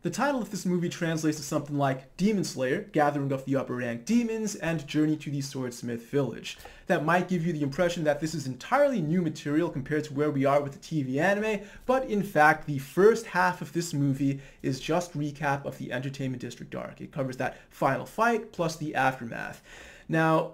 The title of this movie translates to something like Demon Slayer, Gathering of the Upper Rank Demons, and Journey to the Swordsmith Village. That might give you the impression that this is entirely new material compared to where we are with the TV anime, but in fact the first half of this movie is just recap of the Entertainment District arc. It covers that final fight plus the aftermath. Now,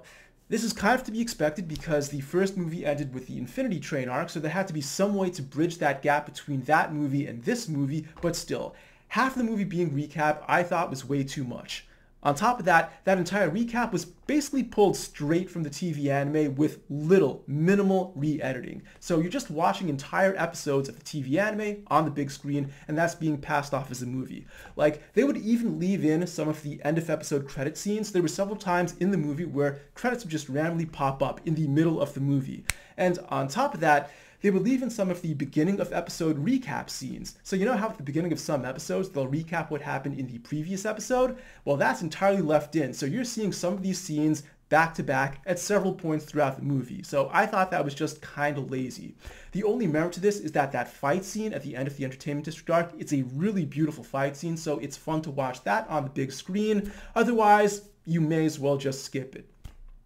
this is kind of to be expected because the first movie ended with the Infinity Train arc, so there had to be some way to bridge that gap between that movie and this movie, but still, half the movie being recap I thought was way too much. On top of that, that entire recap was basically pulled straight from the TV anime with minimal re-editing. So you're just watching entire episodes of the TV anime on the big screen, and that's being passed off as a movie. Like, they would even leave in some of the end of episode credit scenes. There were several times in the movie where credits would just randomly pop up in the middle of the movie. And on top of that, they would leave in some of the beginning of episode recap scenes. So you know how at the beginning of some episodes, they'll recap what happened in the previous episode? Well, that's entirely left in. So you're seeing some of these scenes back to back at several points throughout the movie. So I thought that was just kind of lazy. The only merit to this is that that fight scene at the end of the Entertainment District arc, it's a really beautiful fight scene, so it's fun to watch that on the big screen. Otherwise, you may as well just skip it.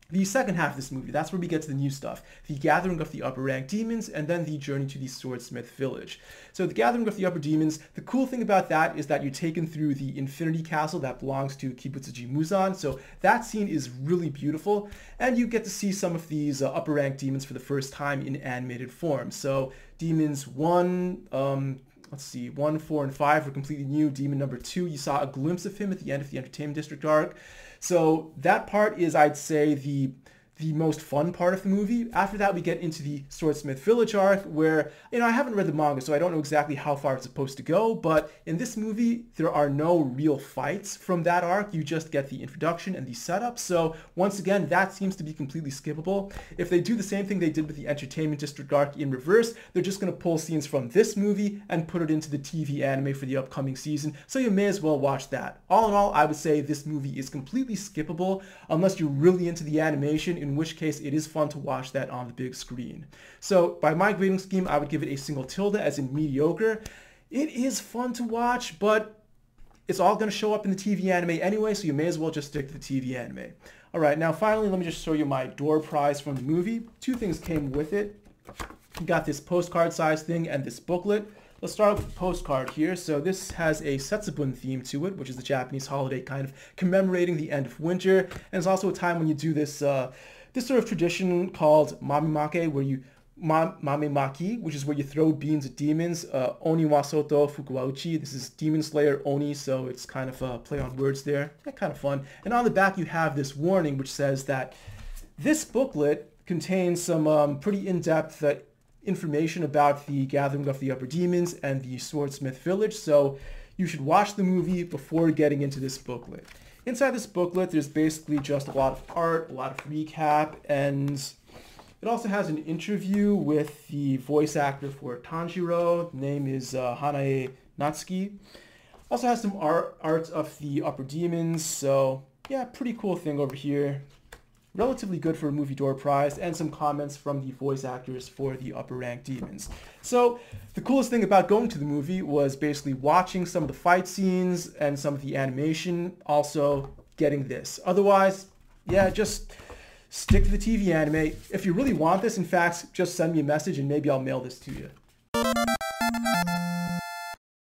The second half of this movie, that's where we get to the new stuff. The Gathering of the Upper Rank Demons, and then the Journey to the Swordsmith Village. So the Gathering of the Upper Demons, the cool thing about that is that you're taken through the Infinity Castle that belongs to Kibutsuji Muzan. So that scene is really beautiful, and you get to see some of these upper rank demons for the first time in animated form. So demons 1, 4, and 5 were completely new. Demon number 2, you saw a glimpse of him at the end of the Entertainment District arc. So that part is, I'd say, the most fun part of the movie. After that, we get into the Swordsmith Village arc where, I haven't read the manga, so I don't know exactly how far it's supposed to go, but in this movie, there are no real fights from that arc. You just get the introduction and the setup. So once again, that seems to be completely skippable. If they do the same thing they did with the Entertainment District arc in reverse, they're just going to pull scenes from this movie and put it into the TV anime for the upcoming season, so you may as well watch that. All in all, I would say this movie is completely skippable unless you're really into the animation, in which case it is fun to watch that on the big screen. So by my grading scheme, I would give it a single tilde, as in mediocre. It is fun to watch, but it's all going to show up in the TV anime anyway, so you may as well just stick to the TV anime. Alright, now finally let me just show you my door prize from the movie. Two things came with it. You got this postcard size thing and this booklet. Let's start with the postcard here. So this has a Setsubun theme to it, which is the Japanese holiday kind of commemorating the end of winter. And it's also a time when you do this this sort of tradition called mamimake, where you mamemaki, which is where you throw beans at demons. Oni wa soto fuku wa uchi. This is Demon Slayer Oni, so it's kind of a play on words there. Kind of fun. And on the back you have this warning which says that this booklet contains some pretty in-depth information about the Gathering of the Upper Demons and the Swordsmith Village, so you should watch the movie before getting into this booklet. Inside this booklet, there's basically just a lot of art, a lot of recap, and it also has an interview with the voice actor for Tanjiro. The name is Hanae Natsuki. Also has some art of the Upper Demons, so yeah, pretty cool thing over here. Relatively good for a movie door prize, and some comments from the voice actors for the upper rank demons. So the coolest thing about going to the movie was basically watching some of the fight scenes and some of the animation, also getting this. Otherwise, yeah, just stick to the TV anime. If you really want this, in fact, just send me a message and maybe I'll mail this to you.